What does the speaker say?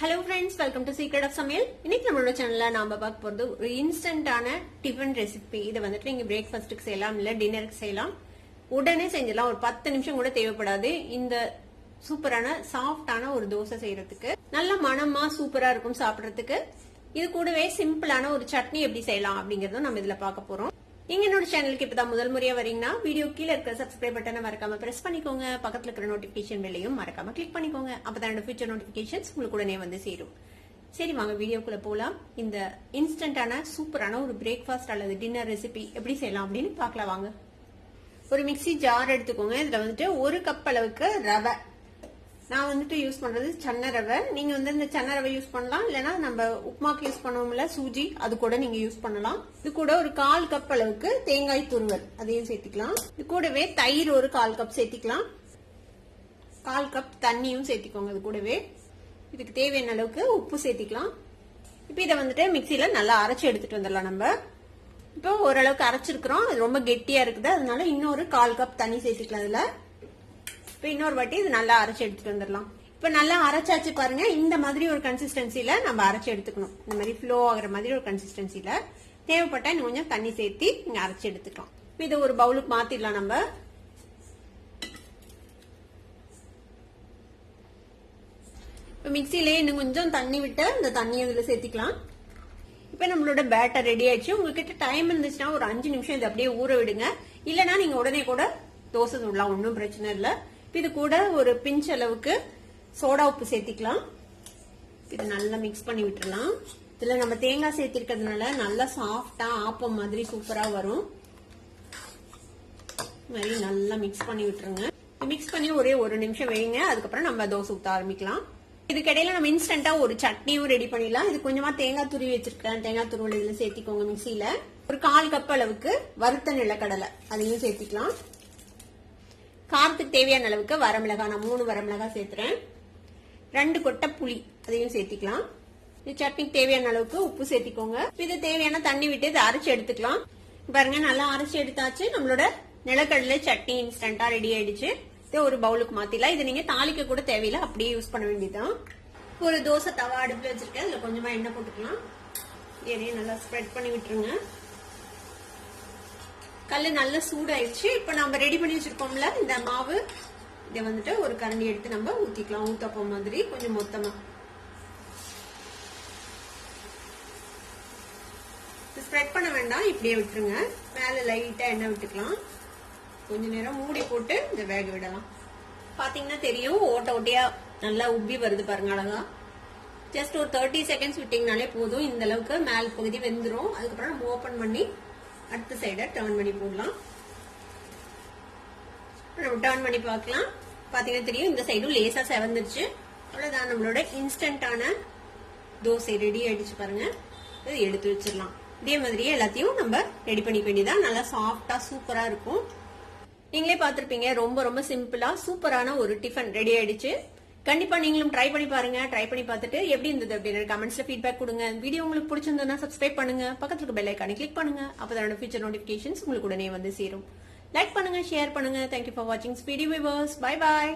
Hello friends, welcome to Secret of Samyal. இன்னைக்கு நம்மளோட சேனல்ல நாம பார்க்க போறது ஒரு இன்ஸ்டன்டான டிஃபன் ரெசிபி. இத வந்துட்டு நீங்க பிரேக்ஃபாஸ்ட்க்கு செய்யலாம் இல்ல டின்னருக்கு செய்யலாம். உடனே செஞ்சிடலாம். ஒரு 10 நிமிஷம் கூட தேவைப்படாது. இந்த சூப்பரான சாஃப்டான ஒரு தோசை செய்யறதுக்கு நல்ல மணமா சூப்பரா இருக்கும் சாப்பிடுறதுக்கு. இது கூடவே சிம்பிளான ஒரு சட்னி எப்படி செய்யலாம் அப்படிங்கறதும் நம்ம இதுல பார்க்க போறோம். நீங்க என்னோட சேனலுக்கு இப்பதான் முதல் முறையா வரீங்கன்னா வீடியோ கீழே இருக்கிற சப்ஸ்கிரைப் பட்டனை மறக்காம பிரஸ் பண்ணிக்கோங்க. பக்கத்துல இருக்கிற நோட்டிபிகேஷன் பெல்லையும் மறக்காம கிளிக் பண்ணிக்கோங்க. அப்பதான் என்னோட ஃபியூச்சர் நோட்டிபிகேஷன்ஸ் உங்களுக்கு உடனே வந்து சேரும். சரி வாங்க வீடியோக்குள்ள போலாம். இந்த இன்ஸ்டன்டான சூப்பரான ஒரு பிரேக்ஃபாஸ்ட் அல்லது டின்னர் ரெசிபி எப்படி செய்யலாம் அப்படின்னு பார்க்கலாம் வாங்க. ஒரு மிக்ஸி ஜார் எடுத்துக்கோங்க. இதுல வந்துட்டு 1 கப் அளவுக்கு ரவை, நான் வந்துட்டு யூஸ் பண்றது சன்ன ரவை. நீங்க வந்து இந்த சன்ன ரவை யூஸ் பண்ணலாம், இல்லைன்னா நம்ம உப்புமாக்கு யூஸ் பண்ணுவோம்ல சூஜி, அது கூட நீங்க யூஸ் பண்ணலாம். இது கூட ஒரு 1/4 கப் அளவுக்கு தேங்காய் துருவல் அதையும் சேர்த்திக்கலாம். இது கூடவே தயிர் ஒரு 1/4 கப் சேர்த்திக்கலாம். 1/4 கப் தண்ணியும் சேர்த்திக்கோங்க. இது கூடவே இதுக்கு தேவையான அளவுக்கு உப்பு சேர்த்திக்கலாம். இப்ப இதை வந்துட்டு மிக்சியில நல்லா அரைச்சு எடுத்துட்டு வந்துடலாம். நம்ம இப்போ ஓரளவுக்கு அரைச்சிருக்கிறோம். அது ரொம்ப கெட்டியா இருக்குது, அதனால இன்னொரு 1/4 கப் தண்ணி சேர்த்திக்கலாம். இதுல இப்ப இன்னொரு வாட்டி இது நல்லா அரைச்சு எடுத்துட்டு வந்துடலாம். இப்ப நல்லா அரைச்சாச்சு பாருங்க. இந்த மாதிரி ஒரு கன்சிஸ்டன்சில நம்ம அரைச்சு எடுத்துக்கணும். இந்த மாதிரி ஃப்ளோ ஆகுற மாதிரி ஒரு கன்சிஸ்டன்சில. தேவைப்பட்டா இன்னும் கொஞ்சம் தண்ணி சேர்த்து இங்க அரைச்சு எடுத்துக்கலாம். இப்ப இதை ஒரு பவுலுக்கு மாத்திடலாம். நம்ம இப்ப மிக்சிலேயே இன்னும் கொஞ்சம் தண்ணி விட்டு இந்த தண்ணியை இதுல சேர்த்திக்கலாம். இப்ப நம்மளோட பேட்டர் ரெடி ஆயிடுச்சு. உங்ககிட்ட டைம் இருந்துச்சுன்னா ஒரு 5 நிமிஷம் இதை அப்படியே ஊற விடுங்க. இல்லைன்னா நீங்க உடனே கூட தோசை சுடலாம், ஒன்னும் பிரச்சனை இல்லை. இது கூட ஒரு பிஞ்ச் அளவுக்கு சோடா உப்பு சேர்த்திக்கலாம். இது நல்லா மிக்ஸ் பண்ணி விட்டுறலாம். இதுல நம்ம தேங்காய் சேர்த்திருக்கிறதுனால நல்லா சாஃப்டா ஆப்பம் மாதிரி சூப்பரா வரும். மாதிரி நல்லா மிக்ஸ் பண்ணி விட்டுருங்க. மிக்ஸ் பண்ணி ஒரே 1 நிமிஷம் வைங்க. அதுக்கப்புறம் நம்ம தோசை ஊத்த ஆரம்பிக்கலாம். இதுக்கிடையில நம்ம இன்ஸ்டன்டா ஒரு சட்னியும் ரெடி பண்ணிடலாம். இது கொஞ்சமா தேங்காய் துருவி வச்சிருக்கேன். தேங்காய் துருவல் இதுல சேர்த்திக்கோங்க. மிக்சியில ஒரு 1/4 கப் அளவுக்கு வறுத்த நிலக்கடலை அதையும் சேர்த்திக்கலாம். காரத்துக்கு தேவையான அளவுக்கு வரமிளகாய், நான் 3 வரமிளகாய் சேர்த்துறேன். 2 கொட்டை புளி அதையும் சேர்த்திக்கலாம். இது சட்னிக்கு தேவையான அளவுக்கு உப்பு சேர்த்திக்கோங்க. இது தேவையான தண்ணி விட்டு இதை அரைச்சு எடுத்துக்கலாம். பாருங்க நல்லா அரைச்சு எடுத்தாச்சு. நம்மளோட நிலக்கடலை சட்னி இன்ஸ்டன்டா ரெடி ஆயிடுச்சு. இதை ஒரு பவுலுக்கு மாத்திலாம். இது நீங்க தாளிக்க கூட தேவையில்லை, அப்படியே யூஸ் பண்ண வேண்டியதுதான். ஒரு தோசை தவா அடுப்புல வச்சிருக்கேன். இதுல கொஞ்சமா எண்ணெய் போட்டுக்கலாம். எண்ணெயை நல்லா ஸ்ப்ரெட் பண்ணி விட்டுருங்க. கல்லு நல்லா சூடாயிடுச்சு. இப்ப நம்ம ரெடி பண்ணி வச்சிருக்கோம்ல இந்த மாவு, இதை வந்துட்டு ஒரு கரண்டி எடுத்து நம்ம ஊத்திக்கலாம். ஊத்தப்பம் மாதிரி கொஞ்சம் மொத்தமா ஸ்ப்ரெட் பண்ண வேண்டாம், இப்படியே விட்டுருங்க. மேல லைட்டா எண்ணெய் விட்டுக்கலாம். கொஞ்ச நேரம் மூடி போட்டு இந்த வேக விடலாம். பாத்தீங்கன்னா தெரியும், ஓட்ட ஓட்டையா நல்லா உப்பி வருது பாருங்க அழகா. ஜஸ்ட் ஒரு 30 செகண்ட்ஸ் விட்டீங்கனாலே போதும். இந்த அளவுக்கு மேல் பகுதி வெந்துரும். அதுக்கப்புறம் நம்ம ஓபன் பண்ணி அடுத்த சைட டர்ன் பண்ணி போடலாம். நம்ம டர்ன் பண்ணி பார்க்கலாம். பாத்தீங்கன்னா தெரியும், இந்த சைடும் லேசா செவந்துருச்சு. அவ்வளவுதான், நம்மளோட இன்ஸ்டன்டான தோசை ரெடி ஆயிடுச்சு பாருங்க. இது எடுத்து வச்சிடலாம். இதே மாதிரியே எல்லாத்தையும் நம்ம ரெடி பண்ணிக்க வேண்டியதான். நல்லா சாஃப்டா சூப்பரா இருக்கும். நீங்களே பாத்திருப்பீங்க, ரொம்ப ரொம்ப சிம்பிளா சூப்பரான ஒரு டிஃபன் ரெடி ஆயிடுச்சு. கண்டிப்பா நீங்களும் ட்ரை பண்ணி பாருங்க. ட்ரை பண்ணி பார்த்துட்டு எப்படி இருந்தது அப்படின்னு கமெண்ட்ஸ்ல ஃபீட்பேக் கொடுங்க. வீடியோ உங்களுக்கு பிடிச்சிருந்ததுன்னா சப்ஸ்கிரைப் பண்ணுங்க. பக்கத்துல இருக்க பெல் ஐகானை கிளிக் பண்ணுங்க. அப்பதான் ஃபியூச்சர் நோட்டிபிகேஷன்ஸ் உங்களுக்கு உடனே வந்து சேரும். லைக் பண்ணுங்க, ஷேர் பண்ணுங்க. தேங்க்யூ ஃபார் வாட்சிங் வீடியோ வியூவர்ஸ். Bye bye.